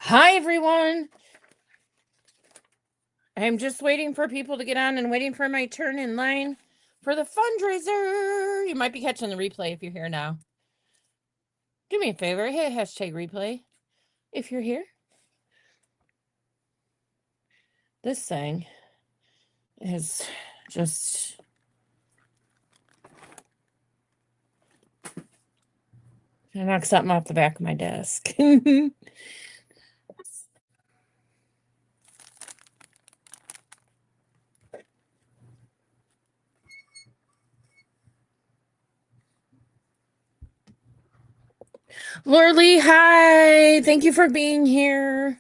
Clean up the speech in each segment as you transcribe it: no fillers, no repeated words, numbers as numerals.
Hi, everyone. I'm just waiting for people to get on and waiting for my turn in line for the fundraiser. You might be catching the replay if you're here now. Do me a favor, hit hashtag replay if you're here. This thing is just... I knocked something off the back of my desk. Lorley, hi. Thank you for being here.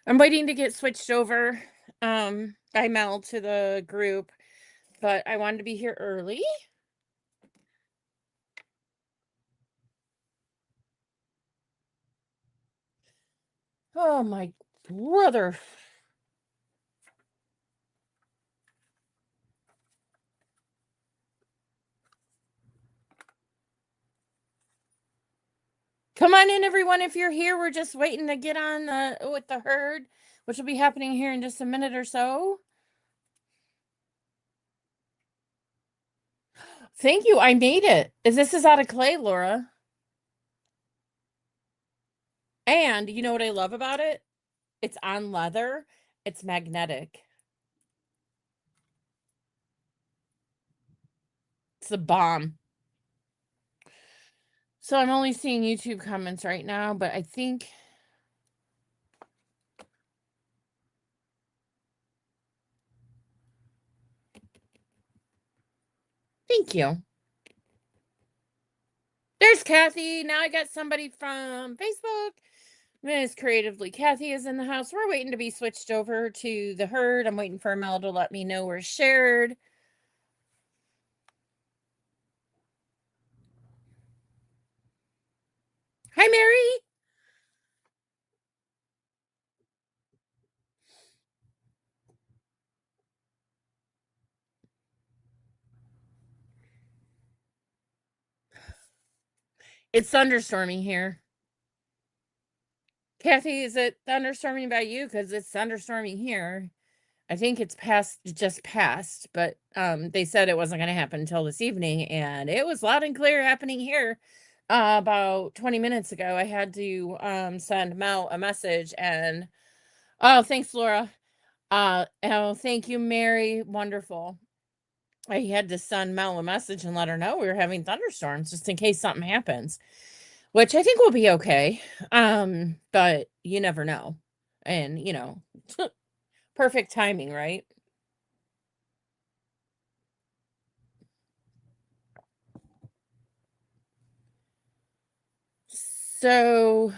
I'm waiting to get switched over by Mel to the group, but I wanted to be here early. Oh, my brother. Come on in, everyone, if you're here. We're just waiting to get on with the herd, which will be happening here in just a minute or so. Thank you. I made it. This is out of clay, Laura. And you know what I love about it? It's on leather. It's magnetic. It's a bomb. So I'm only seeing YouTube comments right now, but I think... Thank you. There's Kathy. Now I got somebody from Facebook. Miss Creatively Kathy is in the house. We're waiting to be switched over to the herd. I'm waiting for Mel to let me know we're shared. Hi, Mary. It's thunderstorming here. Kathy, is it thunderstorming by you? Because it's thunderstorming here. I think it's just passed, but they said it wasn't going to happen until this evening, and it was loud and clear happening here. About 20 minutes ago, I had to send Mel a message, and oh, thanks, Laura. Oh, thank you, Mary. Wonderful. I had to send Mel a message and let her know we were having thunderstorms just in case something happens, which I think will be okay. But you never know. And, perfect timing, right? So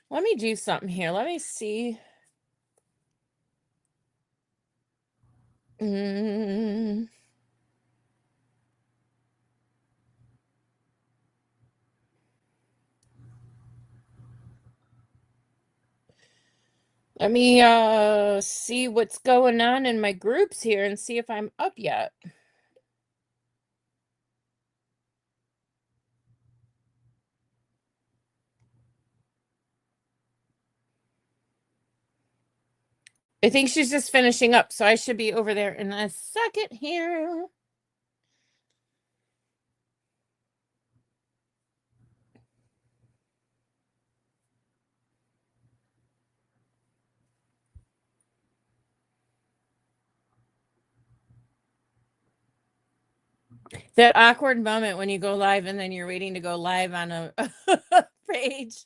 let me do something here. Let me see. Mm. Let me see what's going on in my groups here and see if I'm up yet. I think she's just finishing up, so I should be over there in a second here. That awkward moment when you go live and then you're waiting to go live on a page.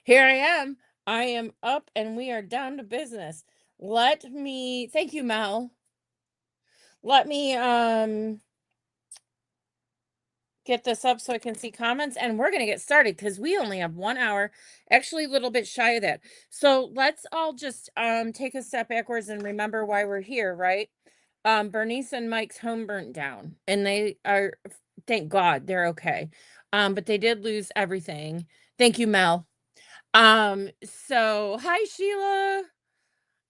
Here I am. I am up and we are down to business. Thank you, Mel. Let me get this up so I can see comments, and we're going to get started because we only have 1 hour, actually a little bit shy of that. So let's all just take a step backwards and remember why we're here, right? Bernice and Mike's home burnt down, and they are, thank God, they're okay. But they did lose everything. Thank you, Mel. So hi, Sheila.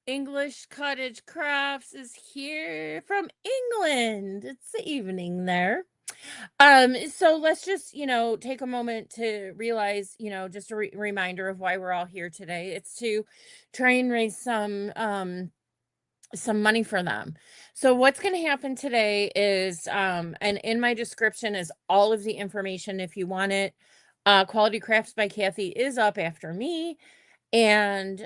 English Cottage Crafts is here from England. It's the evening there. So let's just, take a moment to realize, just a reminder of why we're all here today. It's to try and raise some money for them. So what's going to happen today is and in my description is all of the information if you want it. Quality Crafts by Kathy is up after me, and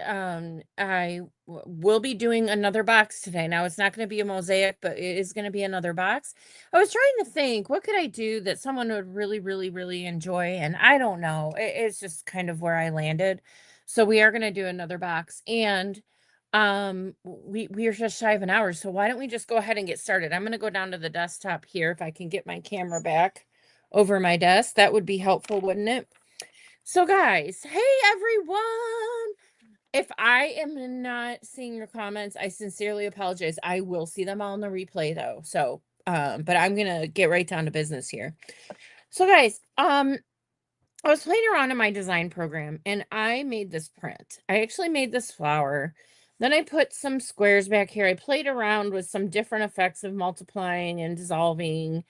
will be doing another box today. Now it's not going to be a mosaic, but it is going to be another box. I was trying to think, what could I do that someone would really, really, really enjoy? And I don't know. It's just kind of where I landed. So we are going to do another box, and we are just shy of an hour. So why don't we just go ahead and get started? I'm going to go down to the desktop here if I can get my camera back over my desk. That would be helpful, wouldn't it? So guys, hey everyone. If I am not seeing your comments, I sincerely apologize. I will see them all in the replay though. So, but I'm going to get right down to business here. So guys, I was playing around in my design program and I made this print. I actually made this flower. Then I put some squares back here. I played around with some different effects of multiplying and dissolving,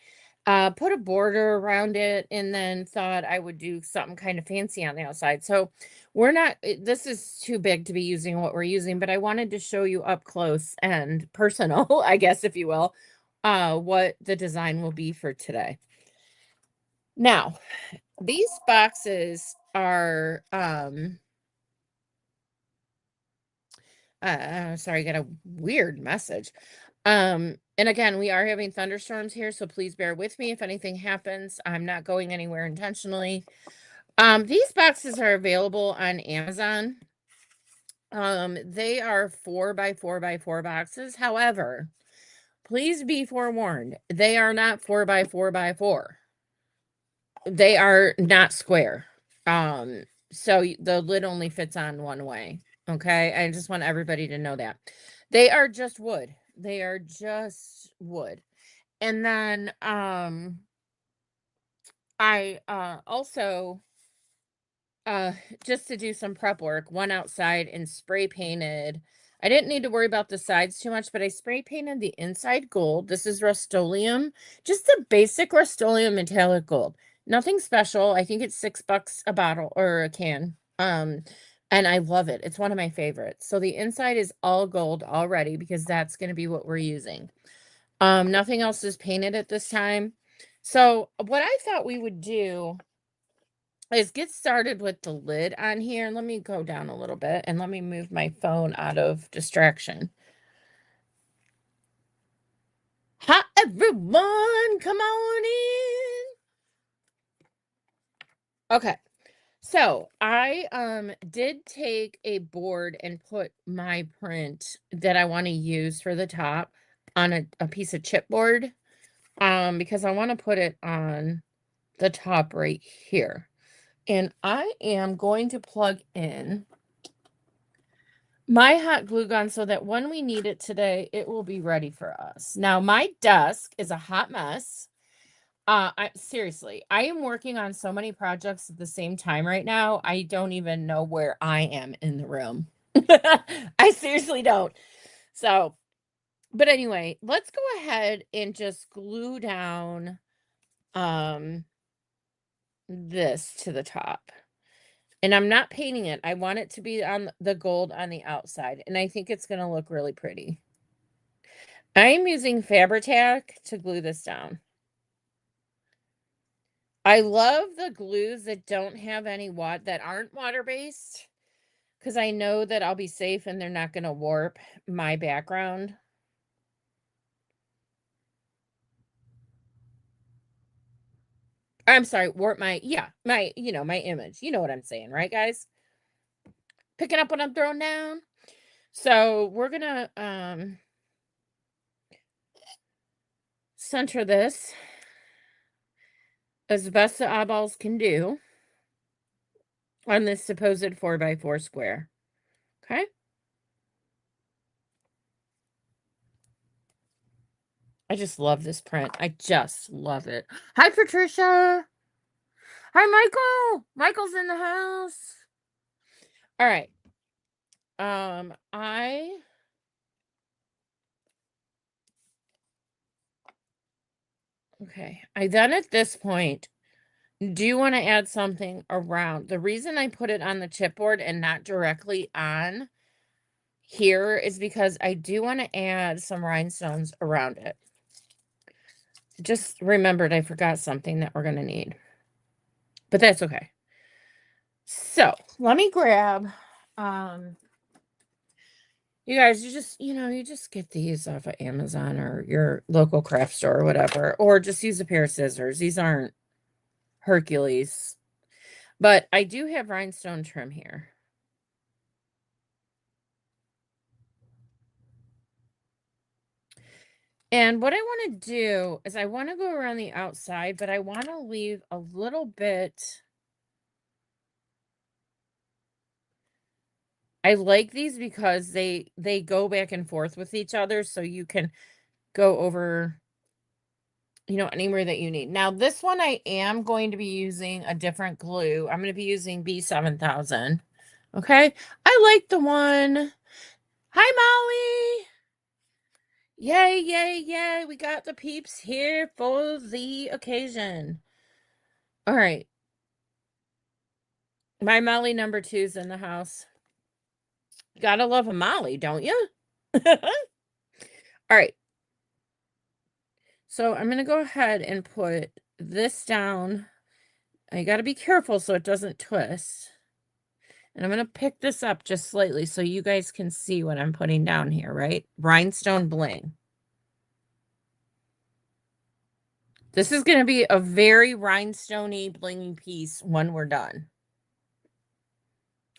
put a border around it, and then thought I would do something kind of fancy on the outside. So this is too big to be using what we're using, but I wanted to show you up close and personal, I guess, if you will, what the design will be for today. Now, these boxes are, sorry, I got a weird message. And again, we are having thunderstorms here, so please bear with me if anything happens. I'm not going anywhere intentionally. These boxes are available on Amazon. They are 4x4x4 boxes. However, please be forewarned, they are not 4x4x4. They are not square. So the lid only fits on one way. Okay. I just want everybody to know that. They are just wood. They are just wood. And then I also just to do some prep work, went outside and spray painted. I didn't need to worry about the sides too much, but I spray painted the inside gold. This is Rust-Oleum, just a basic Rust-Oleum metallic gold. Nothing special. I think it's $6 a bottle or a can. And I love it. It's one of my favorites. So the inside is all gold already because that's going to be what we're using. Nothing else is painted at this time. So what I thought we would do is get started with the lid on here. Let me go down a little bit and let me move my phone out of distraction. Hi, everyone. Come on in. Okay. So I did take a board and put my print that I want to use for the top on a piece of chipboard because I want to put it on the top right here. And I am going to plug in my hot glue gun so that when we need it today, it will be ready for us. Now, my desk is a hot mess. Seriously, I am working on so many projects at the same time right now. I don't even know where I am in the room. I seriously don't. So, but anyway, let's go ahead and just glue down this to the top. And I'm not painting it. I want it to be on the gold on the outside. And I think it's going to look really pretty. I'm using Fabri-Tac to glue this down. I love the glues that don't have any that aren't water-based because I know that I'll be safe and they're not going to warp my background. I'm sorry, warp my image. You know what I'm saying, right, guys? Picking up what I'm throwing down. So we're gonna center this as best the eyeballs can do on this supposed 4x4 square. Okay. I just love this print. I just love it. Hi, Patricia. Hi, Michael. Michael's in the house. All right. I Okay. I then at this point do want to add something around. The reason I put it on the chipboard and not directly on here is because I do want to add some rhinestones around it. Just remembered I forgot something that we're going to need. But that's okay. So, let me grab you guys, you just get these off of Amazon or your local craft store or whatever, or just use a pair of scissors. These aren't Hercules. But I do have rhinestone trim here. And what I want to do is I want to go around the outside, but I want to leave a little bit. I like these because they go back and forth with each other, so you can go over, anywhere that you need. Now, this one I am going to be using a different glue. I'm going to be using B7000. Okay? I like the one. Hi, Molly. Yay, yay, yay. We got the peeps here for the occasion. All right. My Molly number 2's in the house. Gotta love a Molly, don't you? All right. So I'm going to go ahead and put this down. I got to be careful so it doesn't twist. And I'm going to pick this up just slightly so you guys can see what I'm putting down here, right? Rhinestone bling. This is going to be a very rhinestoney blingy piece when we're done.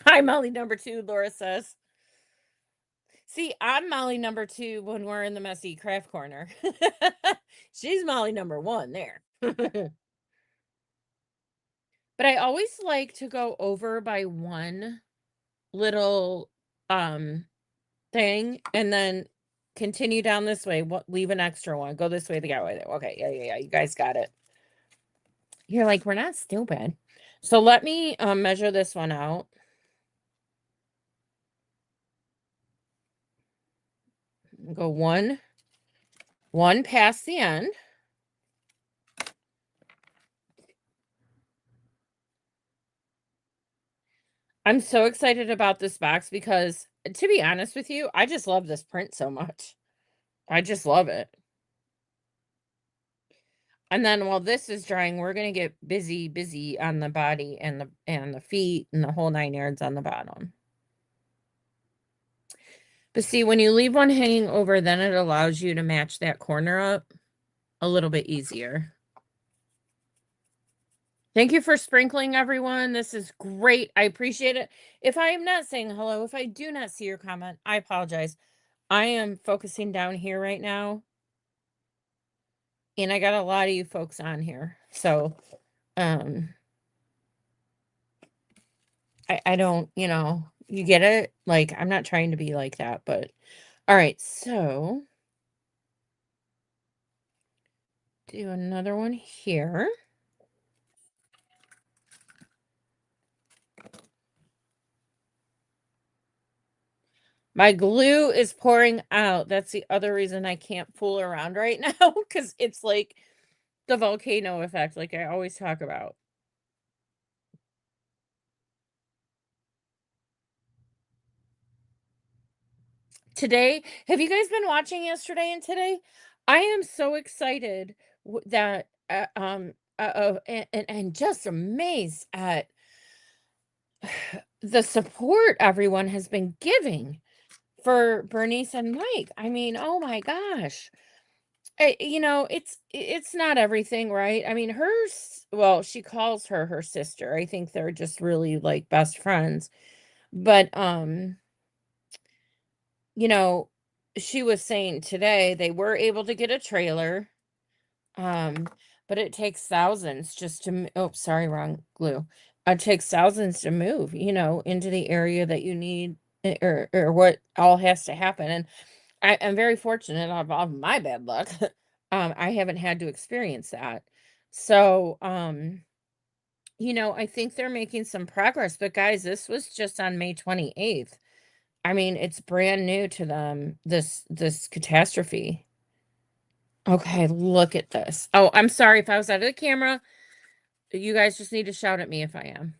Hi, Molly number 2, Laura says. See, I'm Molly number 2 when we're in the messy craft corner. She's Molly number 1 there. But I always like to go over by one little thing and then continue down this way. Leave an extra one. Go this way the guy way there. Okay, yeah. You guys got it. You're like, we're not stupid. So let me measure this one out. Go one past the end. I'm so excited about this box because, to be honest with you, I just love this print so much. I just love it. And then while this is drying, we're gonna get busy on the body and the feet and the whole 9 yards on the bottom. But see, when you leave one hanging over, then it allows you to match that corner up a little bit easier. Thank you for sprinkling, everyone. This is great. I appreciate it. If I am not saying hello, if I do not see your comment, I apologize. I am focusing down here right now. And I got a lot of you folks on here. So, I don't, you get it? Like, I'm not trying to be like that, but all right. So, do another one here. My glue is pouring out. That's the other reason I can't fool around right now because it's like the volcano effect, like I always talk about. Today, have you guys been watching yesterday and today? I am so excited that and just amazed at the support everyone has been giving for Bernice and Mike. I mean, oh my gosh. It's not everything, right? I mean, well, she calls her sister. I think they're just really like best friends. But you know, she was saying today they were able to get a trailer. Um, but it takes thousands just to oh, sorry, wrong glue. It takes thousands to move, into the area that you need or what all has to happen. And I'm very fortunate of my bad luck. I haven't had to experience that. So, I think they're making some progress. But guys, this was just on May 28th. I mean, it's brand new to them, this catastrophe. Okay, look at this. Oh, I'm sorry if I was out of the camera. You guys just need to shout at me if I am.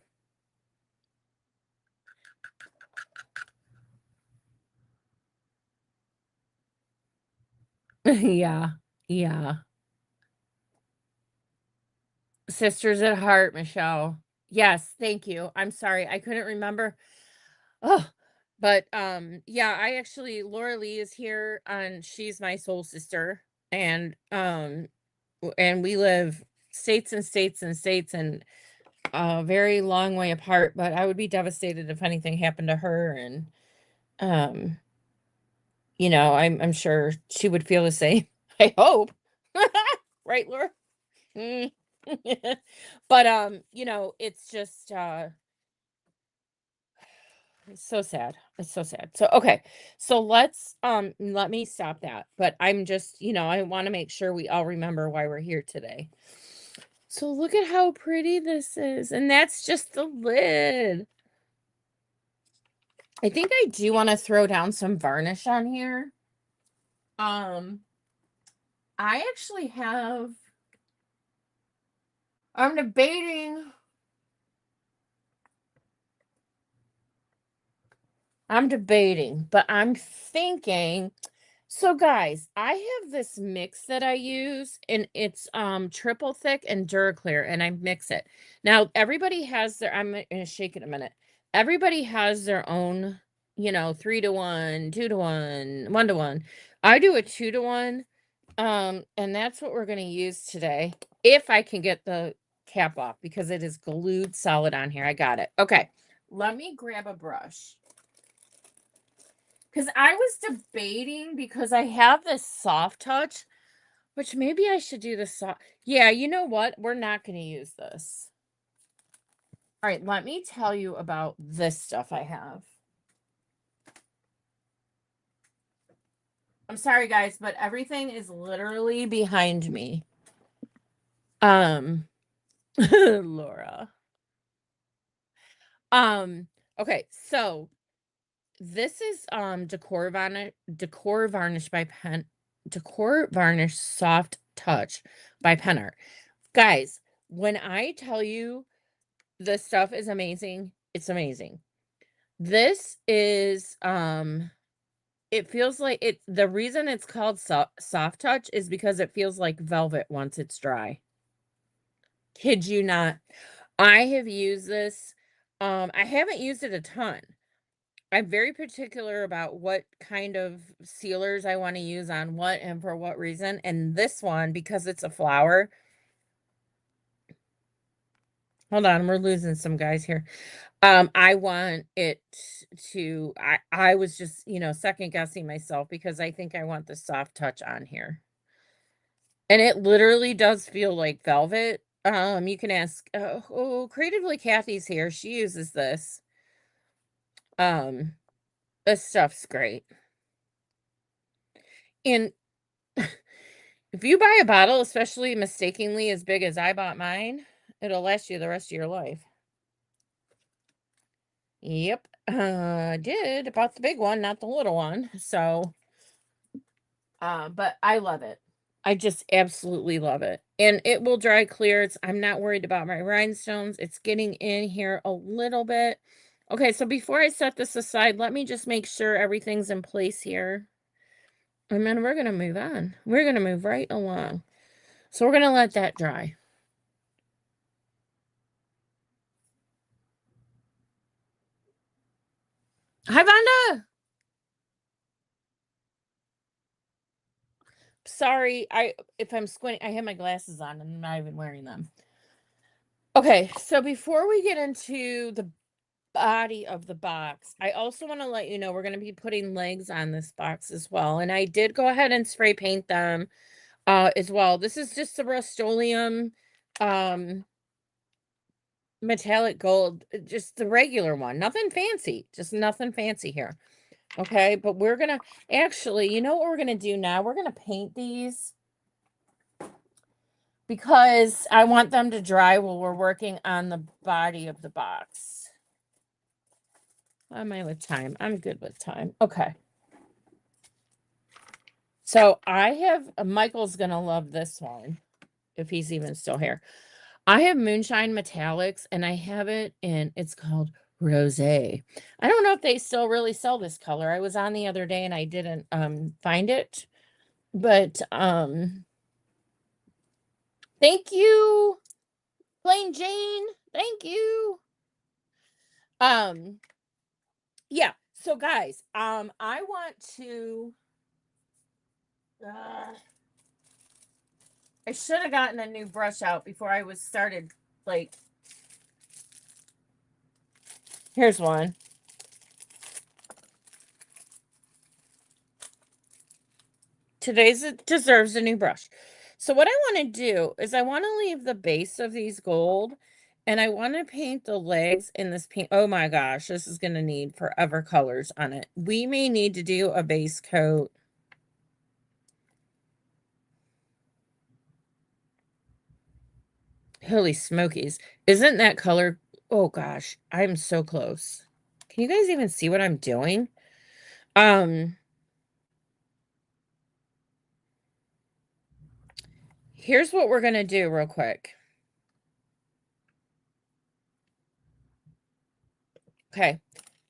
Yeah. Yeah. Sisters at heart, Michelle. Yes, thank you. I'm sorry. I couldn't remember. Oh, but yeah, I actually Laura Lee is here and she's my soul sister and we live states and states and states and a very long way apart, but I would be devastated if anything happened to her and um I'm sure she would feel the same. I hope. Right, Laura? Mm. But it's just it's so sad. It's so sad. So okay. So let me stop that. But I'm just, I want to make sure we all remember why we're here today. So look at how pretty this is. And that's just the lid. I think I do want to throw down some varnish on here. Um I actually have I'm debating but I'm thinking. So guys, I have this mix that I use and it's triple thick and Duraclear and I mix it. Now everybody has their I'm gonna shake it a minute. Everybody has their own, 3 to 1, 2 to 1, 1 to 1. I do a 2 to 1. And that's what we're gonna use today. If I can get the cap off because it is glued solid on here. I got it. Okay. Let me grab a brush. Because I was debating because I have this soft touch, which maybe I should do the soft. Yeah, you know what? We're not going to use this. All right, let me tell you about this stuff I have. I'm sorry, guys, but everything is literally behind me. Laura. Okay, so this is decor varnish by pen decor varnish soft touch by Pen Art. Guys, when I tell you this stuff is amazing, it's amazing. This is it feels like the reason it's called soft touch is because it feels like velvet once it's dry. Kid you not. I have used this. I haven't used it a ton. I'm very particular about what kind of sealers I want to use on what and for what reason. And this one, because it's a flower. Hold on, we're losing some guys here. I want it I was just, second guessing myself because I think I want the soft touch on here. And it literally does feel like velvet. You can ask, Creatively Kathy's here. She uses this. Um, this stuff's great. And if you buy a bottle, especially mistakenly as big as I bought mine, it'll last you the rest of your life. Yep. I did about the big one, not the little one. So, but I love it. I just absolutely love it. And it will dry clear. I'm not worried about my rhinestones. It's getting in here a little bit. Okay, so before I set this aside, let me just make sure everything's in place here. And then we're going to move on. We're going to move right along. So we're going to let that dry. Hi, Vonda. Sorry, if I'm squinting, I have my glasses on and I'm not even wearing them. Okay, so before we get into the body of the box, I also want to let you know we're going to be putting legs on this box as well. And I did go ahead and spray paint them as well. This is just the Rust-Oleum metallic gold, just the regular one. Nothing fancy, just nothing fancy here. Okay, but we're going to actually, you know what we're going to do now? We're going to paint these because I want them to dry while we're working on the body of the box. How am I with time? I'm good with time. Okay. So I have Michael's gonna love this one if he's even still here. I have Moonshine Metallics and I have it in it's called Rosé. I don't know if they still really sell this color. I was on the other day and I didn't find it. But thank you, Plain Jane. Thank you. Um yeah. So guys, I want to I should have gotten a new brush out before I was started like here's one. Today's deserves a new brush. So what I want to do is I want to leave the base of these gold and I want to paint the legs in this pink. Oh my gosh, this is going to need forever colors on it. We may need to do a base coat. Holy smokies. Isn't that color? Oh gosh, I'm so close. Can you guys even see what I'm doing? Um, Here's what we're going to do real quick. Okay.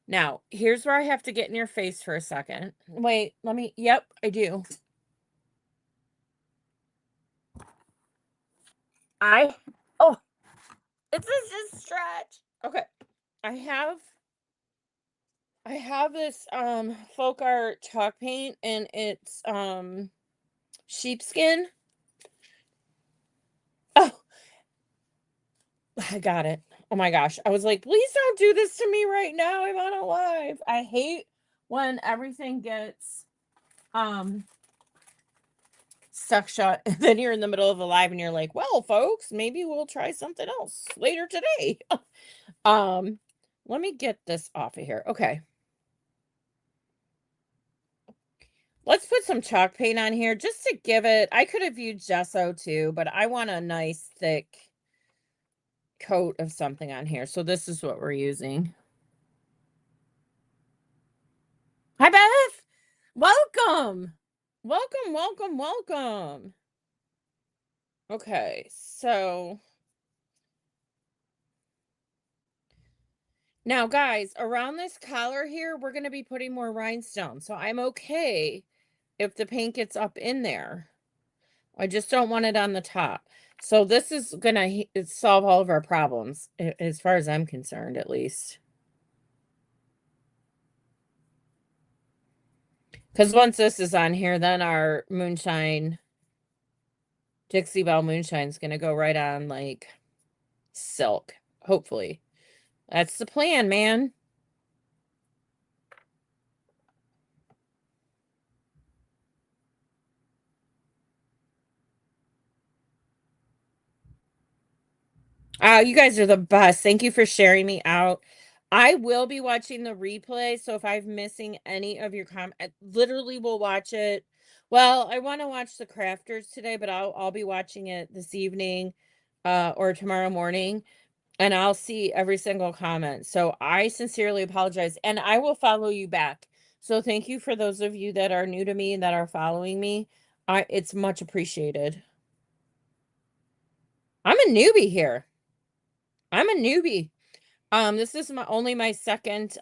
Now, here's where I have to get in your face for a second. Wait, let me, yep, I do. Oh, it's a stretch. Okay. I have, I have this, folk art chalk paint and it's, sheepskin. Oh, I got it. Oh my gosh. I was like, please don't do this to me right now. I'm on a live. I hate when everything gets, stuck shut and then you're in the middle of a live and you're like, well folks, maybe we'll try something else later today. um Let me get this off of here. Okay, let's put some chalk paint on here just to give it, I could have used gesso too, but I want a nice thick coat of something on here, so this is what we're using. Hi Beth, welcome, welcome. Okay, so now, guys, around this collar here, we're going to be putting more rhinestones. So I'm okay if the paint gets up in there. I just don't want it on the top. So this is going to solve all of our problems, as far as I'm concerned, at least. Because once this is on here, then our moonshine, Dixie Belle moonshine is going to go right on like silk, hopefully. That's the plan, man. You guys are the best. Thank you for sharing me out. I will be watching the replay, so if I'm missing any of your comment, I literally will watch it. Well, I want to watch the crafters today, but I'll be watching it this evening, or tomorrow morning, and I'll see every single comment. So I sincerely apologize, and I will follow you back. So thank you for those of you that are new to me and that are following me. It's much appreciated. I'm a newbie here. I'm a newbie. This is my second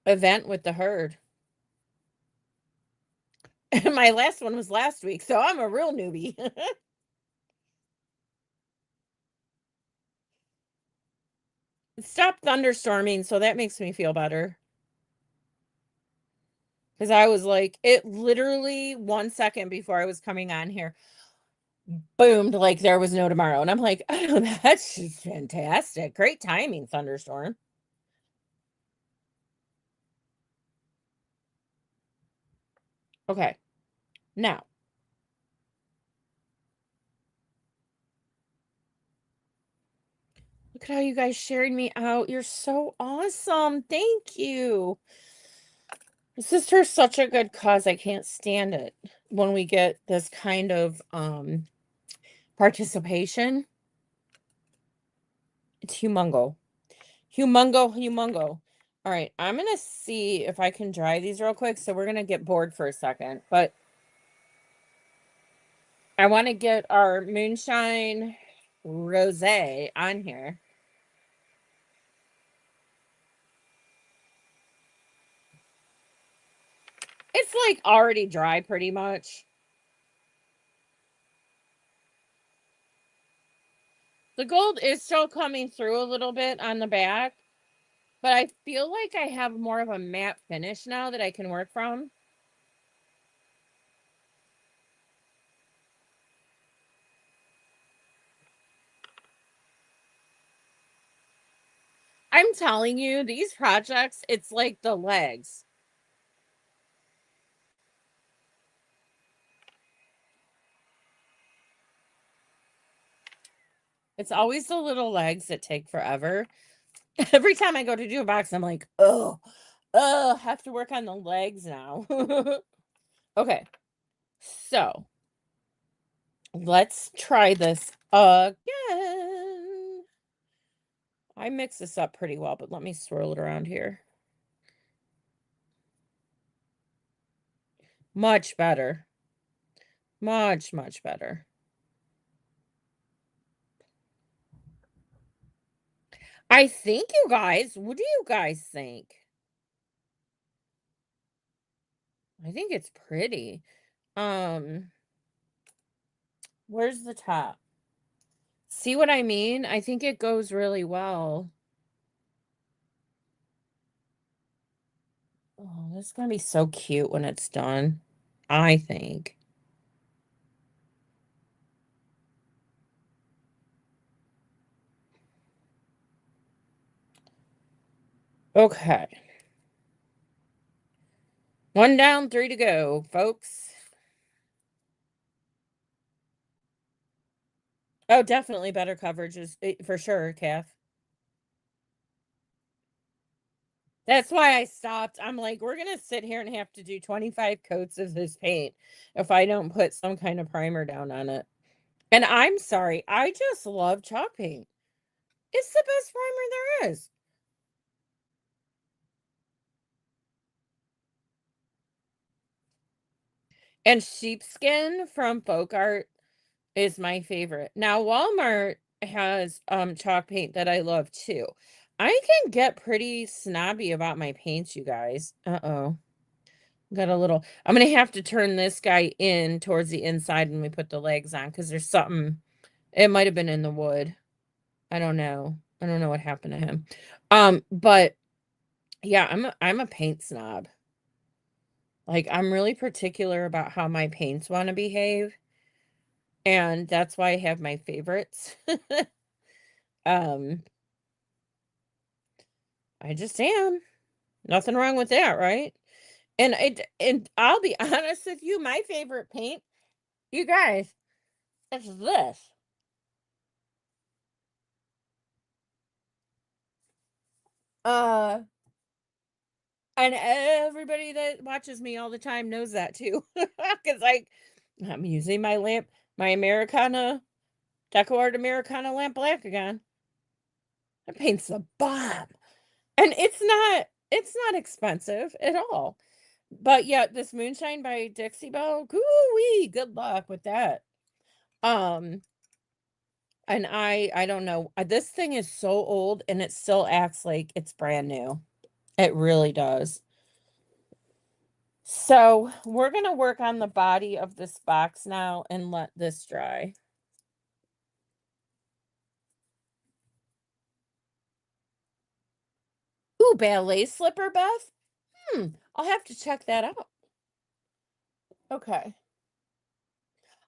event with the herd. My last one was last week, so I'm a real newbie. It stopped thunderstorming, so that makes me feel better. Because I was like, it literally 1 second before I was coming on here, boomed like there was no tomorrow. And I'm like, oh, that's just fantastic. Great timing, thunderstorm. Okay, now look at how you guys sharing me out. You're so awesome. Thank you. Sister is such a good cause. I can't stand it when we get this kind of participation. It's humongo. Humongo. All right, I'm gonna see if I can dry these real quick. So we're gonna get bored for a second, but I want to get our moonshine rosé on here. It's like already dry pretty much. The gold is still coming through a little bit on the back, but I feel like I have more of a matte finish now that I can work from. I'm telling you, these projects, it's like the legs. It's always the little legs that take forever. Every time I go to do a box, I'm like, oh, have to work on the legs now. Okay, so let's try this again. I mix this up pretty well, but let me swirl it around here. Much better. Much, much better. I think you guys, what do you guys think? I think it's pretty. Um, where's the top? See what I mean? I think it goes really well. Oh, this is gonna be so cute when it's done. I think. Okay. One down, three to go, folks. Oh, definitely better coverage is for sure, Kath. That's why I stopped. I'm like, we're gonna sit here and have to do 25 coats of this paint if I don't put some kind of primer down on it. And I'm sorry, I just love chalk paint. It's the best primer there is. And sheepskin from Folk Art is my favorite. Now Walmart has chalk paint that I love too. I can get pretty snobby about my paints, you guys. Uh-oh. Got a little I'm gonna have to turn this guy in towards the inside when we put the legs on because there's something it might have been in the wood. I don't know. I don't know what happened to him. But yeah, I'm a paint snob. Like I'm really particular about how my paints want to behave, and that's why I have my favorites. um, I just am. Nothing wrong with that, right? And I'll be honest with you, my favorite paint, you guys, is this. Uh, and everybody that watches me all the time knows that too. Because like I'm using my lamp, my Americana Deco Art Americana lamp black again. That paint's a bomb. And it's not expensive at all. But yeah, this moonshine by Dixie Belle, wee, good luck with that. Um, and I don't know. This thing is so old and it still acts like it's brand new. It really does. So we're gonna work on the body of this box now and let this dry. Ooh, ballet slipper, Beth. I'll have to check that out. Okay.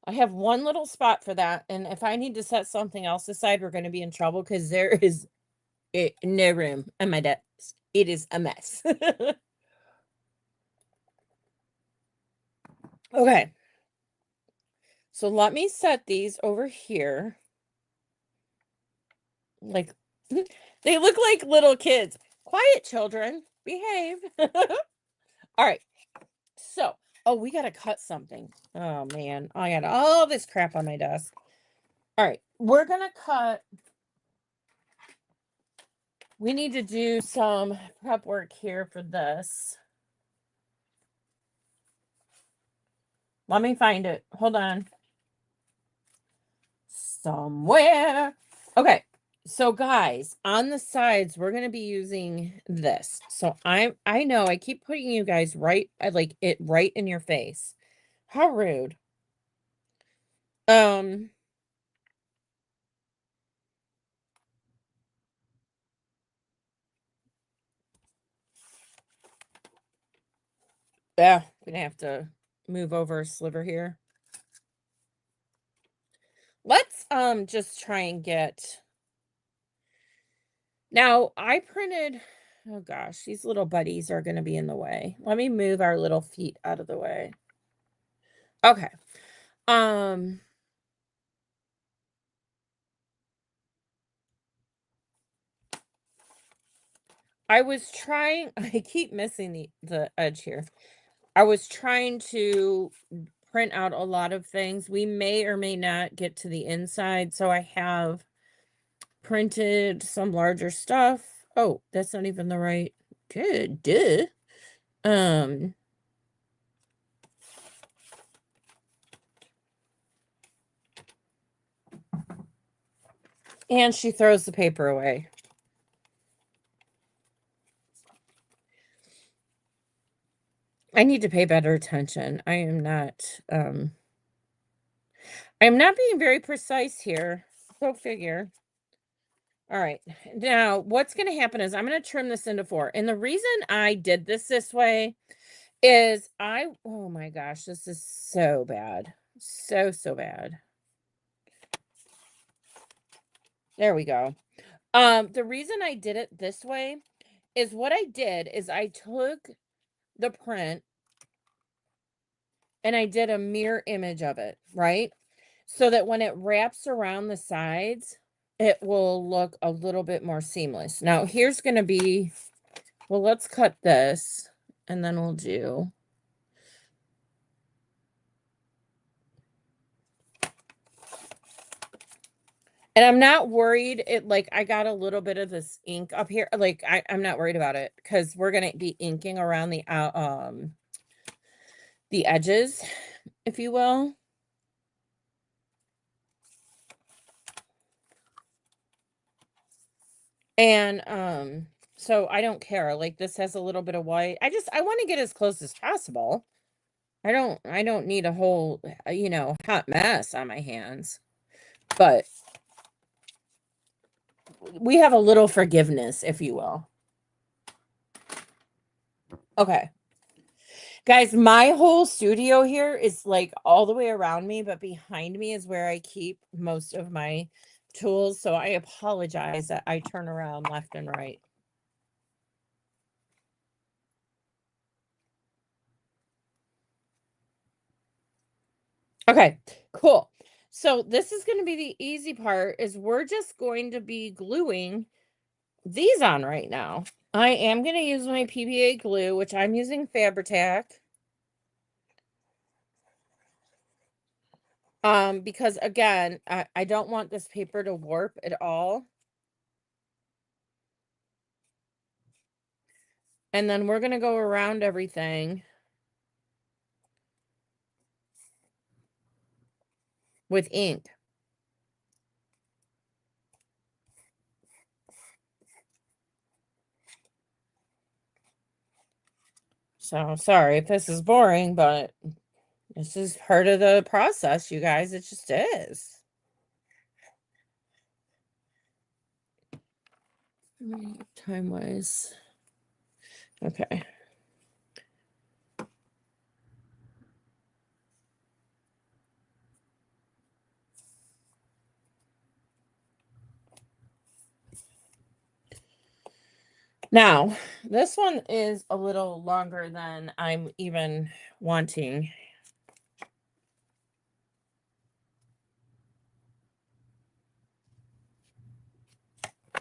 I have one little spot for that, and if I need to set something else aside, we're going to be in trouble because there is no room on my desk. It is a mess. Okay, so let me set these over here. Like, they look like little kids. Quiet, children. Behave. All right, so, oh, we got to cut something. Oh, man. I got all this crap on my desk. All right, we're going to cut we need to do some prep work here for this. Let me find it. Hold on. Somewhere. Okay. So guys, on the sides, we're going to be using this. So I know I keep putting you guys right, like it right in your face. How rude. Um, yeah, gonna have to move over a sliver here. Let's just try and get. Now, I printed, oh gosh, these little buddies are going to be in the way. Let me move our little feet out of the way. Okay. Um I was trying I keep missing the edge here. I was trying to print out a lot of things. We may or may not get to the inside, so I have printed some larger stuff. Oh, that's not even the right. Good. Duh. Um and she throws the paper away. I need to pay better attention. I'm not being very precise here. Go figure. All right. Now, what's going to happen is I'm going to trim this into 4. And the reason I did this way is oh my gosh, this is so bad. So bad. There we go. The reason I did it this way is what I did is I took the print and I did a mirror image of it, right? So that when it wraps around the sides, it will look a little bit more seamless. Now, here's going to be, well, let's cut this and then we'll do. And I'm not worried. Like, I got a little bit of this ink up here. Like, I'm not worried about it because we're going to be inking around the edges, if you will. And, so I don't care. Like, this has a little bit of white. I want to get as close as possible. I don't need a whole, hot mess on my hands. But we have a little forgiveness, if you will. Okay. Guys, my whole studio here is like all the way around me, but behind me is where I keep most of my tools. So I apologize that I turn around left and right. Okay, cool. So this is going to be the easy part is we're just going to be gluing these on right now. I am going to use my PVA glue, which I'm using Fabri-Tac. Because again, I don't want this paper to warp at all. And then we're going to go around everything with ink. So sorry if this is boring, but this is part of the process, you guys. It just is. Time wise. Okay. Now, this one is a little longer than I'm even wanting.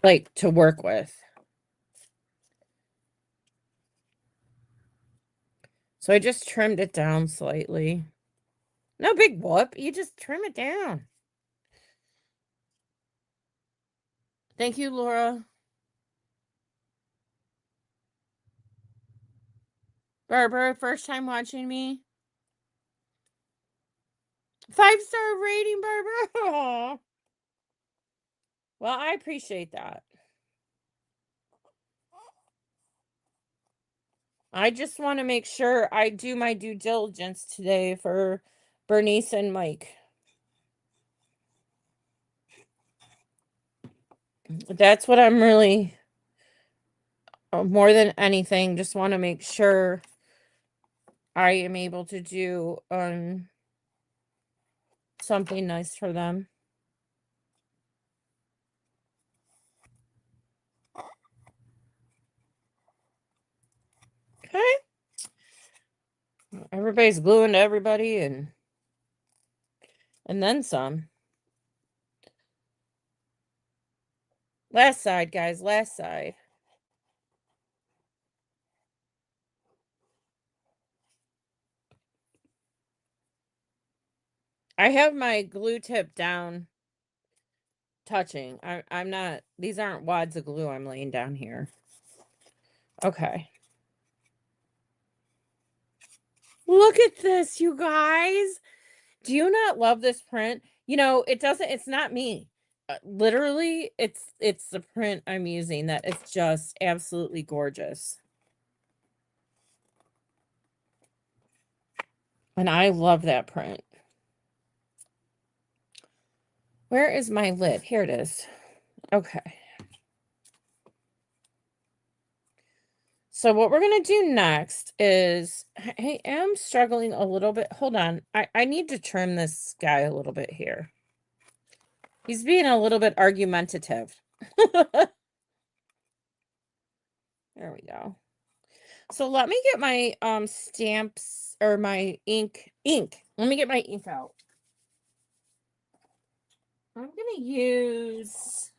Like to work with. So I just trimmed it down slightly. No big whoop. You just trim it down. Thank you, Laura. Barbara, first time watching me. 5-star rating, Barbara. Aw. Well, I appreciate that. I just want to make sure I do my due diligence today for Bernice and Mike. That's what I'm really, more than anything, just want to make sure I am able to do something nice for them. Okay. Everybody's gluing to everybody and then some. Last side, guys, last side. I have my glue tip down touching. I'm not, these aren't wads of glue I'm laying down here. Okay. Look at this, you guys. Do you not love this print? You know, it's not me. Literally, it's the print I'm using that is just absolutely gorgeous. And I love that print. Where is my lid? Here it is. Okay. So what we're going to do next is, I am struggling a little bit. Hold on. I need to trim this guy a little bit here. He's being a little bit argumentative. There we go. So let me get my stamps or my ink. Let me get my ink out. I'm going to use,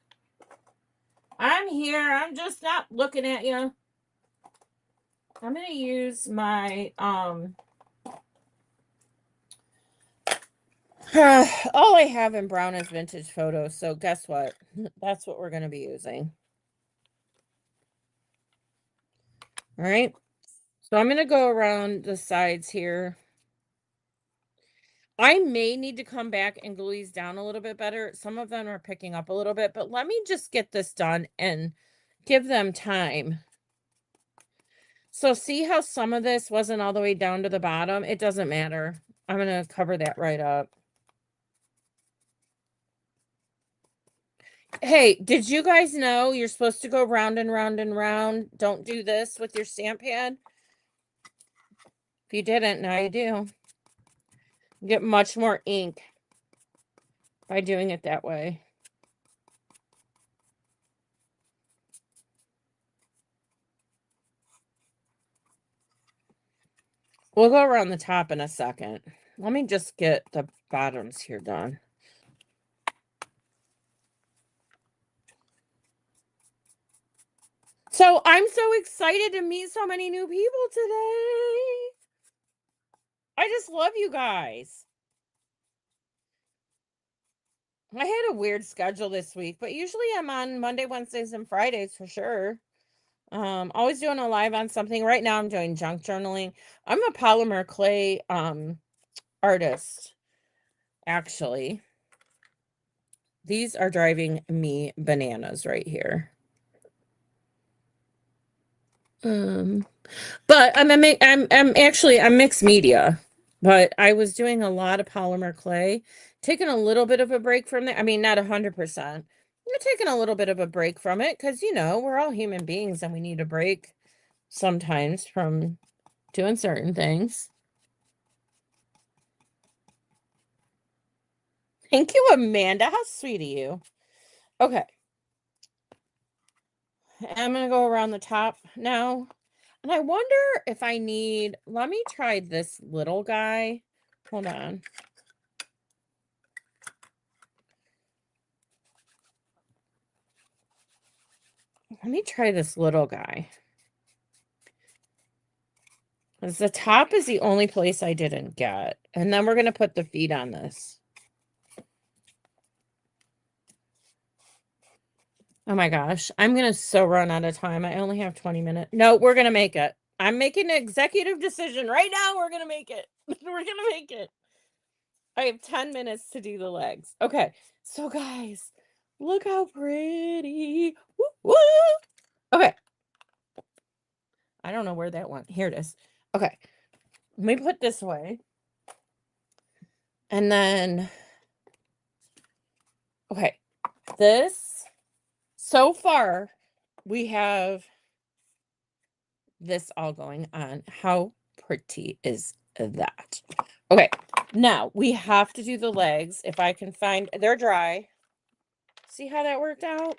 I'm here. I'm just not looking at you. I'm going to use my all I have in brown is vintage photos, so guess what? That's what we're going to be using. All right. So I'm going to go around the sides here. I may need to come back and glue these down a little bit better. Some of them are picking up a little bit, but let me just get this done and give them time. So see how some of this wasn't all the way down to the bottom? It doesn't matter. I'm going to cover that right up. Hey, did you guys know you're supposed to go round and round and round? Don't do this with your stamp pad. If you didn't, now you do. You get much more ink by doing it that way. We'll go around the top in a second. Let me just get the bottoms here done. So I'm so excited to meet so many new people today. I just love you guys. I had a weird schedule this week, but usually I'm on Monday, Wednesdays, and Fridays for sure. Always doing a live on something. Right now I'm doing junk journaling. I'm a polymer clay artist, actually. These are driving me bananas right here. But I'm mixed media, but I was doing a lot of polymer clay, taking a little bit of a break from that. I mean, not 100%. We're taking a little bit of a break from it because, you know, we're all human beings and we need a break sometimes from doing certain things. Thank you, Amanda. How sweet of you. Okay. I'm going to go around the top now. And I wonder if I need, let me try this little guy. Hold on. Let me try this little guy. Because the top is the only place I didn't get. And then we're going to put the feet on this. Oh my gosh. I'm going to so run out of time. I only have 20 minutes. No, we're going to make it. I'm making an executive decision right now. We're gonna make it. We're gonna make it. I have 10 minutes to do the legs. Okay. So guys, look how pretty. Woo, woo. Okay. I don't know where that went. Here it is. Okay. Let me put this away. And then, okay. This, so far, we have this all going on. How pretty is that? Okay. Now, we have to do the legs. If I can find, they're dry. See how that worked out?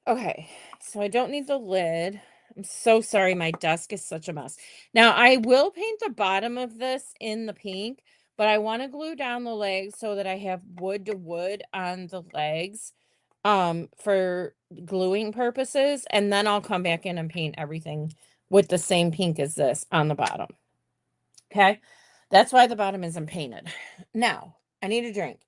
Okay, so I don't need the lid. I'm so sorry, my desk is such a mess. Now, I will paint the bottom of this in the pink, but I want to glue down the legs so that I have wood to wood on the legs for gluing purposes, and then I'll come back in and paint everything with the same pink as this on the bottom. Okay? That's why the bottom isn't painted. Now, I need a drink.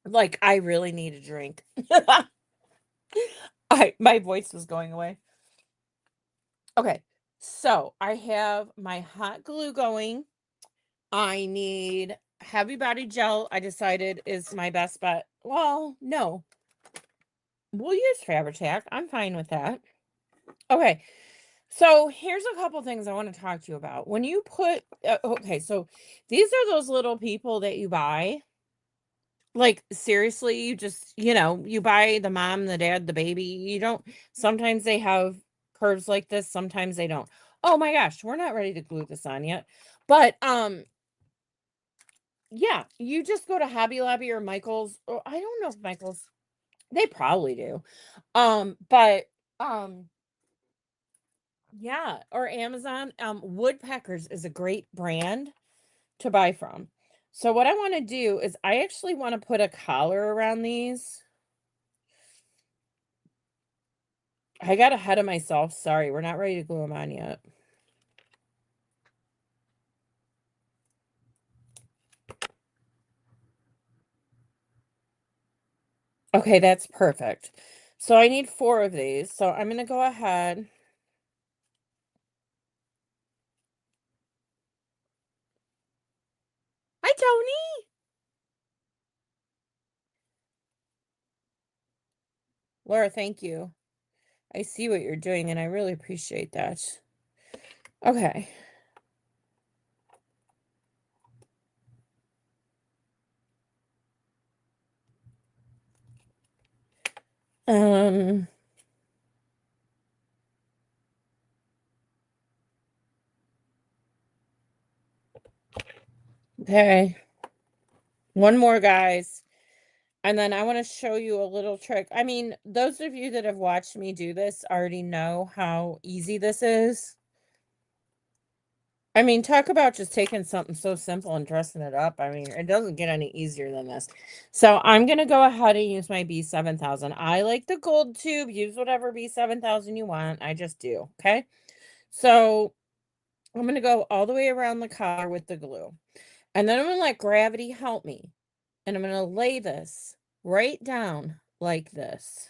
Like, I really need a drink. My voice was going away. Okay, so I have my hot glue going. I need heavy body gel. I decided is my best bet. Well, no, we'll use Fabri-Tac. I'm fine with that. Okay, so here's a couple things I want to talk to you about. When you put, okay, so these are those little people that you buy. Like, seriously, you just, you buy the mom, the dad, the baby. You don't, sometimes they have curves like this, sometimes they don't. Oh my gosh, we're not ready to glue this on yet. But, yeah, you just go to Hobby Lobby or Michael's, or I don't know if Michael's, they probably do. But, um, yeah, or Amazon. Woodpeckers is a great brand to buy from. So what I want to do is I actually want to put a collar around these. I got ahead of myself. Sorry, we're not ready to glue them on yet. Okay, that's perfect. So I need 4 of these. So I'm going to go ahead. Hi, Tony. Laura, thank you. I see what you're doing, and I really appreciate that. Okay. Um, okay. One more, guys. And then I want to show you a little trick. I mean, those of you that have watched me do this already know how easy this is. I mean, talk about just taking something so simple and dressing it up. I mean, it doesn't get any easier than this. So I'm going to go ahead and use my B7000. I like the gold tube. Use whatever B7000 you want. I just do. Okay. So I'm going to go all the way around the collar with the glue. And then I'm going to let gravity help me. And I'm going to lay this right down like this.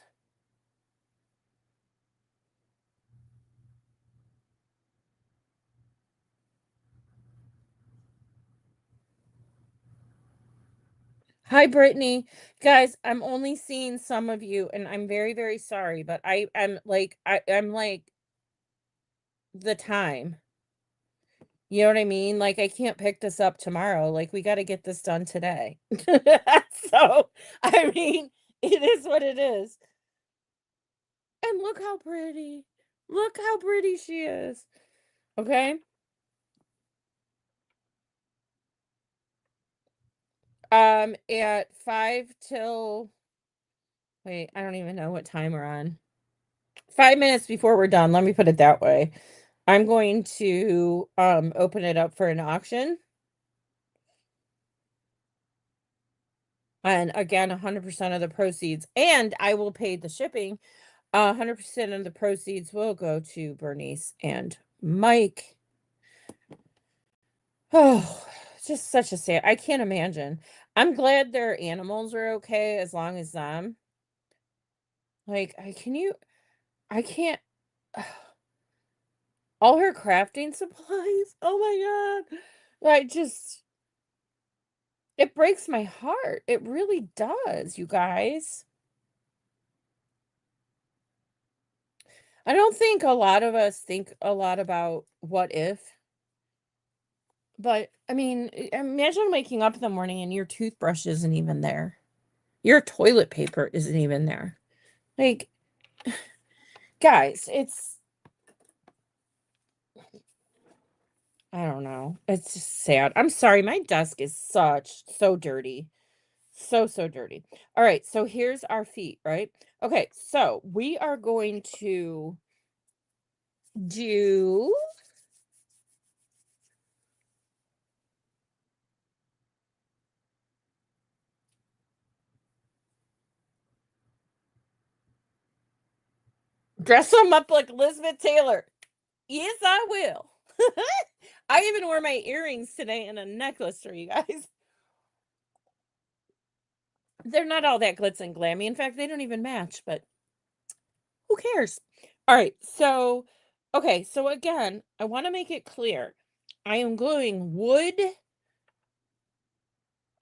Hi, Brittany. Guys, I'm only seeing some of you, and I'm very, very sorry, but I'm like the time. You know what I mean? Like, I can't pick this up tomorrow. Like, we got to get this done today. So, I mean, it is what it is. And look how pretty. Look how pretty she is. Okay. At 5 till, wait, I don't even know what time we're on. 5 minutes before we're done. Let me put it that way. I'm going to open it up for an auction. And again, 100% of the proceeds, and I will pay the shipping. 100% of the proceeds will go to Bernice and Mike. Oh, just such a sad. I can't imagine. I'm glad their animals are okay as long as them. Like, I can't all her crafting supplies. Oh my god. Like, just it breaks my heart. It really does, you guys. I don't think a lot of us think a lot about what if, but I mean, imagine waking up in the morning and your toothbrush isn't even there. Your toilet paper isn't even there. Like, guys, it's I don't know. It's just sad. I'm sorry. My desk is so dirty. So dirty. All right. So here's our feet, right? Okay. So we are going to do dress them up like Elizabeth Taylor. Yes, I will. I even wore my earrings today and a necklace for you guys. They're not all that glitz and glammy. In fact, they don't even match, but who cares? All right. So, okay. So, again, I want to make it clear I am gluing wood.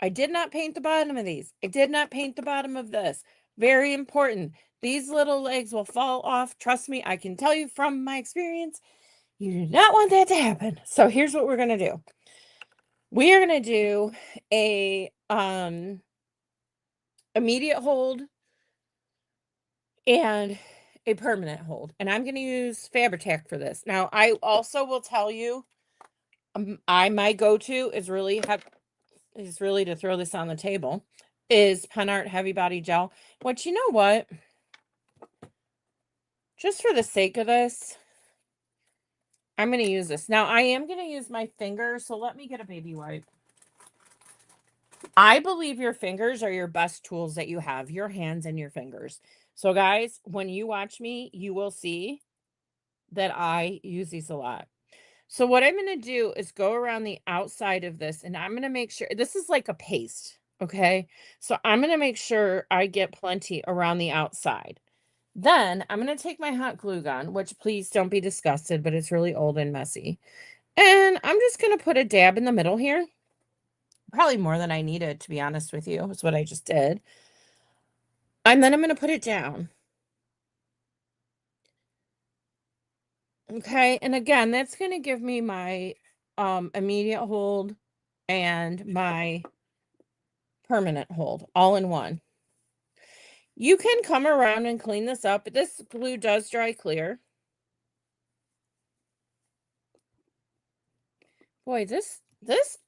I did not paint the bottom of these. I did not paint the bottom of this. Very important. These little legs will fall off. Trust me, I can tell you from my experience. You do not want that to happen. So here's what we're going to do. We are going to do a immediate hold and a permanent hold. And I'm going to use Fabri-Tac for this. Now, I also will tell you my go-to is really to throw this on the table is Pen Art Heavy Body Gel, which you know what? Just for the sake of this, I'm going to use this. Now, I am going to use my fingers, so let me get a baby wipe. I believe your fingers are your best tools that you have, your hands and your fingers. So, guys, when you watch me, you will see that I use these a lot. So, what I'm going to do is go around the outside of this, and I'm going to make sure this is like a paste. Okay. So, I'm going to make sure I get plenty around the outside. Then I'm going to take my hot glue gun, which please don't be disgusted, but it's really old and messy. And I'm just going to put a dab in the middle here. Probably more than I needed, to be honest with you, is what I just did. And then I'm going to put it down. Okay. And again, that's going to give me my immediate hold and my permanent hold all in one. You can come around and clean this up. This glue does dry clear. Boy, this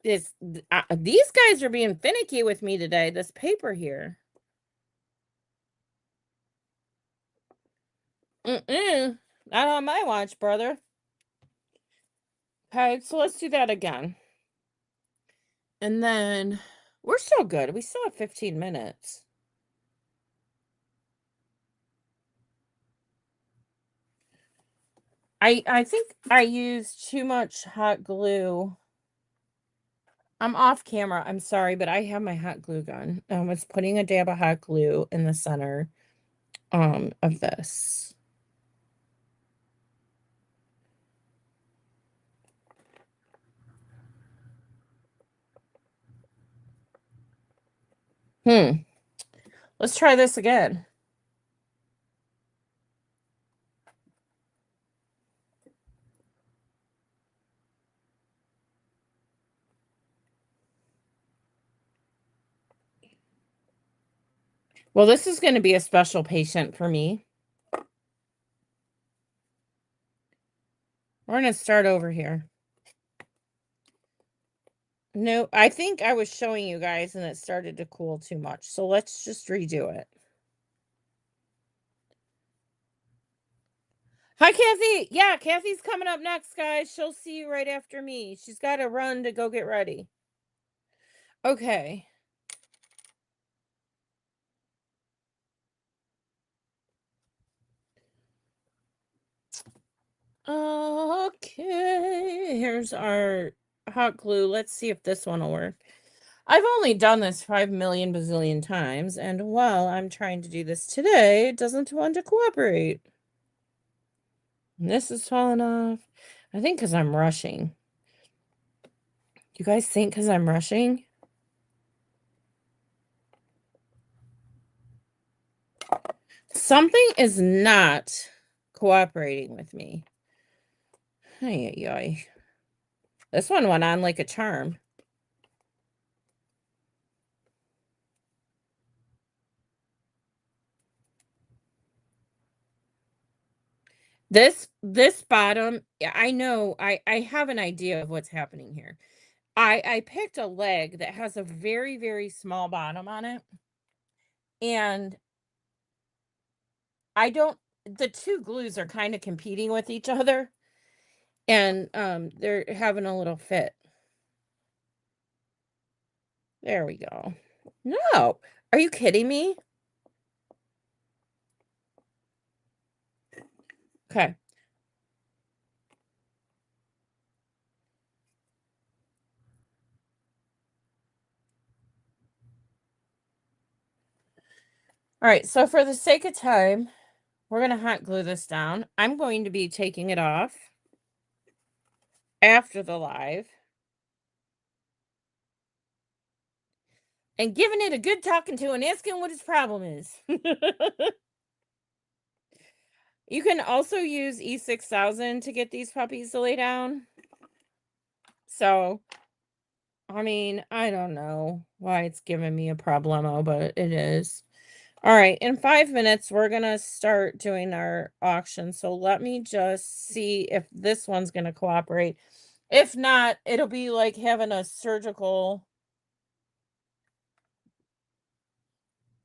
is these guys are being finicky with me today. This paper here. Mm-mm. Not on my watch, brother. Okay, so let's do that again. And then we're still good. We still have 15 minutes. I think I used too much hot glue. I'm off camera. I'm sorry, but I have my hot glue gun. I was putting a dab of hot glue in the center of this. Let's try this again. Well, this is going to be a special patient for me. We're going to start over here. No, I think I was showing you guys and it started to cool too much. So let's just redo it. Hi, Kathy. Yeah, Kathy's coming up next, guys. She'll see you right after me. She's got to run to go get ready. Okay. Okay. Here's our hot glue. Let's see if this one will work. I've only done this 5 million bazillion times, and while I'm trying to do this today, it doesn't want to cooperate. And this is falling off. I think because I'm rushing. You guys think because I'm rushing? Something is not cooperating with me. Ay, ay, ay. This one went on like a charm. This bottom, yeah, I know, I have an idea of what's happening here. I picked a leg that has a very, very small bottom on it, and I don't the two glues are kind of competing with each other, and they're having a little fit. There we go. No. Are you kidding me? Okay. All right, so for the sake of time, we're going to hot glue this down. I'm going to be taking it off after the live and giving it a good talking to and asking what his problem is. You can also use E6000 to get these puppies to lay down. So, I mean, I don't know why it's giving me a problemo, but it is. All right, in 5 minutes, we're going to start doing our auction. So let me just see if this one's going to cooperate. If not, it'll be like having a surgical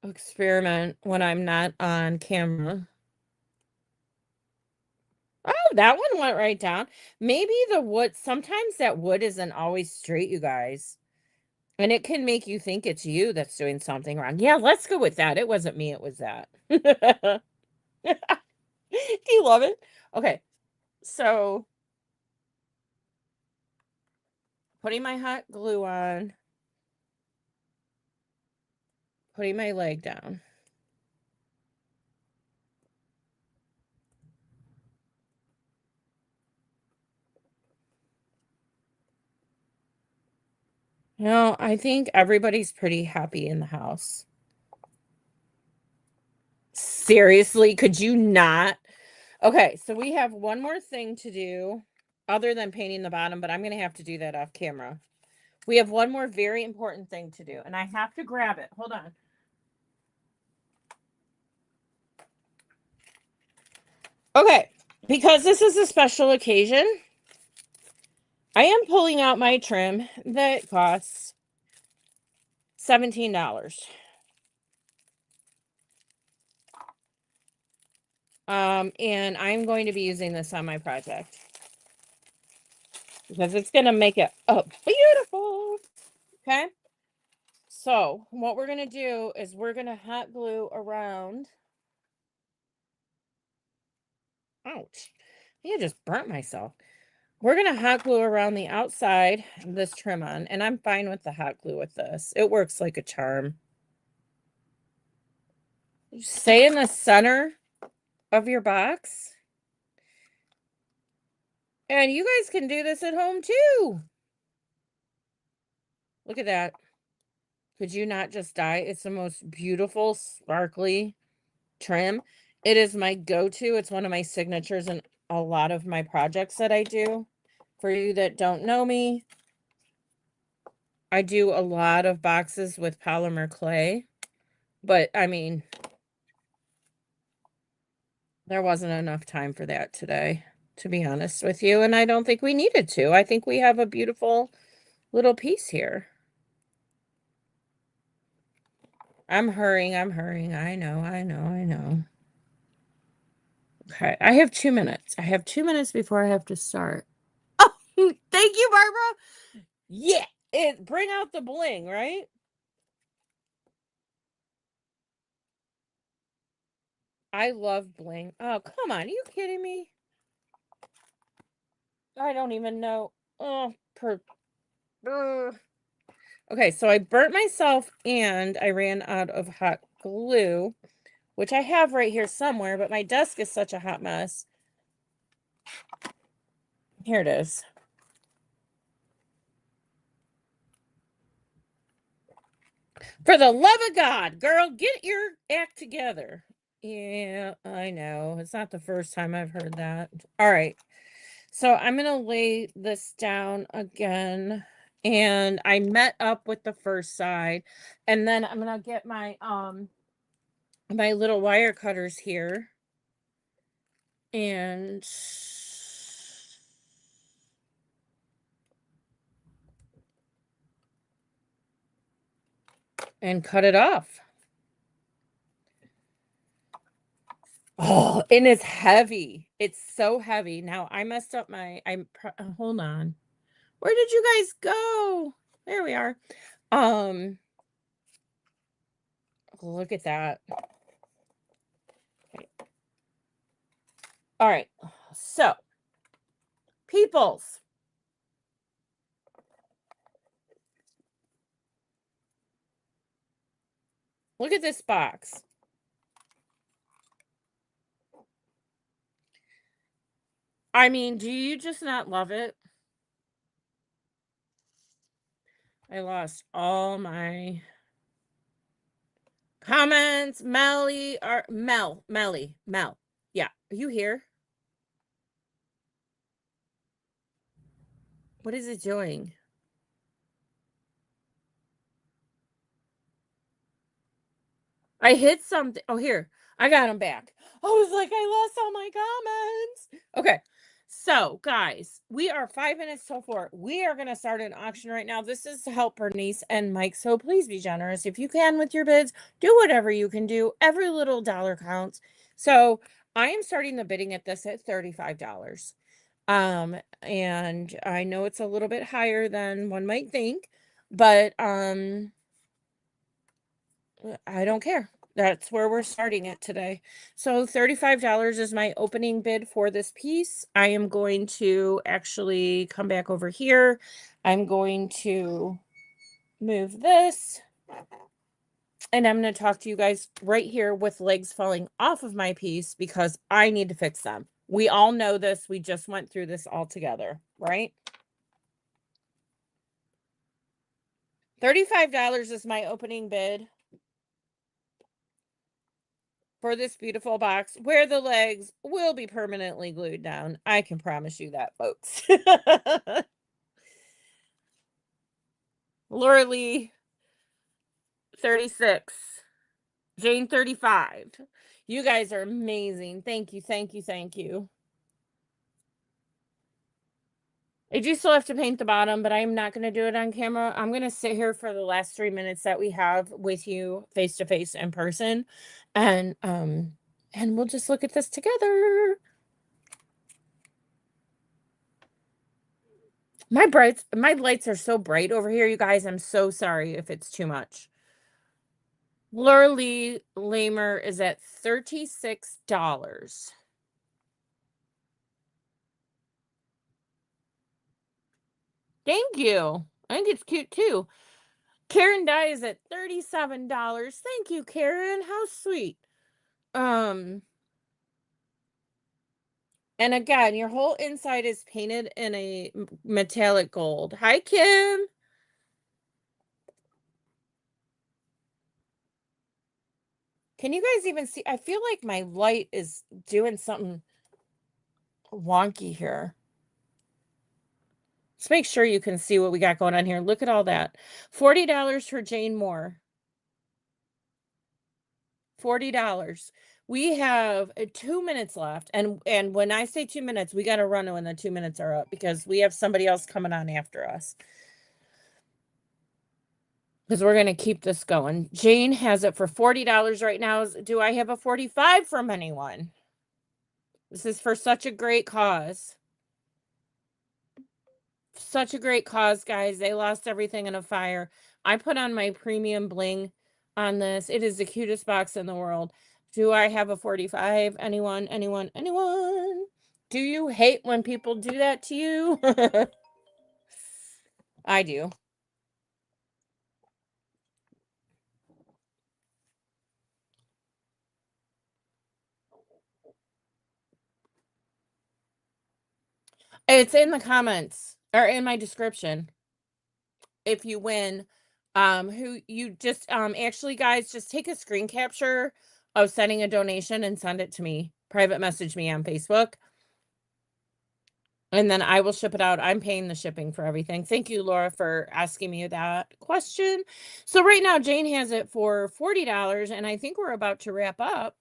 experiment when I'm not on camera. Oh, that one went right down. Maybe the wood, sometimes that wood isn't always straight, you guys. And it can make you think it's you that's doing something wrong. Yeah, let's go with that. It wasn't me, it was that. Do you love it? Okay, so putting my hot glue on, putting my leg down. You know, I think everybody's pretty happy in the house. Seriously, could you not? Okay, so we have one more thing to do other than painting the bottom, but I'm going to have to do that off camera. We have one more very important thing to do, and I have to grab it. Hold on. Okay, because this is a special occasion, I am pulling out my trim that costs $17. And I'm going to be using this on my project because it's going to make it beautiful. Okay. So what we're going to do is we're going to hot glue around. Ouch. I just burnt myself. We're going to hot glue around the outside of this trim on, and I'm fine with the hot glue with this. It works like a charm. Stay in the center of your box. And you guys can do this at home too. Look at that. Could you not just die? It's the most beautiful, sparkly trim. It is my go-to. It's one of my signatures in a lot of my projects that I do. For you that don't know me, I do a lot of boxes with polymer clay. But, I mean, there wasn't enough time for that today, to be honest with you. And I don't think we needed to. I think we have a beautiful little piece here. I'm hurrying. I know. Okay, I have 2 minutes. I have 2 minutes before I have to start. Oh, thank you, Barbara. Yeah, bring out the bling, right? I love bling. Oh, come on. Are you kidding me? I don't even know. Oh, Okay, so I burnt myself and I ran out of hot glue, which I have right here somewhere, but my desk is such a hot mess. Here it is. For the love of God, girl, get your act together. Yeah, I know. It's not the first time I've heard that. All right. So I'm going to lay this down again. And I met up with the first side. And then I'm going to get my little wire cutters here. And cut it off. Oh, and it's heavy. It's so heavy. Now I messed up hold on. Where did you guys go? There we are. Look at that. Okay. All right. So, peoples. Look at this box. I mean, do you just not love it? I lost all my comments. Melly. Yeah. Are you here? What is it doing? I hit something. Oh, here. I got them back. I was like, I lost all my comments. Okay. So, guys, we are 5 minutes till 4. We are going to start an auction right now. This is to help Bernice and Mike. So, please be generous if you can with your bids. Do whatever you can do. Every little dollar counts. So, I am starting the bidding at this at $35. And I know it's a little bit higher than one might think, but I don't care. That's where we're starting it today. So $35 is my opening bid for this piece. I am going to actually come back over here. I'm going to move this. And I'm going to talk to you guys right here with legs falling off of my piece because I need to fix them. We all know this. We just went through this all together, right? $35 is my opening bid for this beautiful box where the legs will be permanently glued down. I can promise you that, folks. Laura Lee, 36. Jane, 35. You guys are amazing. Thank you, thank you, thank you. I do still have to paint the bottom, but I'm not going to do it on camera. I'm going to sit here for the last 3 minutes that we have with you face to face in person. And we'll just look at this together. My lights are so bright over here, you guys. I'm so sorry if it's too much. Laura Lee Lamer is at $36. Thank you. I think it's cute too. Karen Dye is at $37. Thank you, Karen. How sweet. And again, your whole inside is painted in a metallic gold. Hi, Kim. Can you guys even see? I feel like my light is doing something wonky here. Let's make sure you can see what we got going on here. Look at all that. $40 for Jane Moore. $40. We have 2 minutes left. And when I say 2 minutes, we got to run when the 2 minutes are up because we have somebody else coming on after us. Because we're going to keep this going. Jane has it for $40 right now. Do I have a 45 from anyone? This is for such a great cause. Such a great cause, guys. They lost everything in a fire. I put on my premium bling on this. It is the cutest box in the world. Do I have a 45? Anyone? Do you hate when people do that to you? I do. It's in the comments or in my description. If you win, who you just actually guys just take a screen capture of sending a donation and send it to me. Private message me on Facebook. And then I will ship it out. I'm paying the shipping for everything. Thank you, Laura, for asking me that question. So right now Jane has it for $40 and I think we're about to wrap up.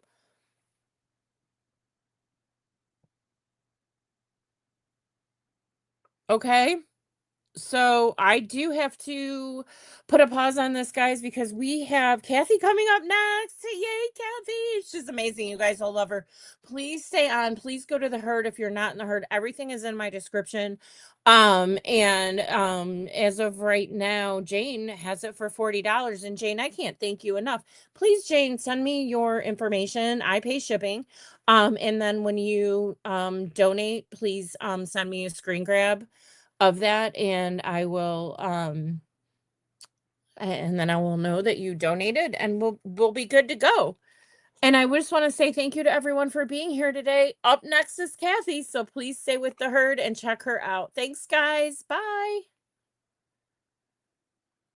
Okay. So I do have to put a pause on this, guys, because we have Kathy coming up next. Yay, Kathy. She's amazing. You guys all love her. Please stay on. Please go to the herd if you're not in the herd. Everything is in my description. As of right now, Jane has it for $40. And Jane, I can't thank you enough. Please, Jane, send me your information. I pay shipping. And then when you donate, please send me a screen grab of that, and I will and then I will know that you donated and we'll be good to go. And I just want to say thank you to everyone for being here today. Up next is Kathy, so please stay with the herd and check her out. Thanks guys. Bye.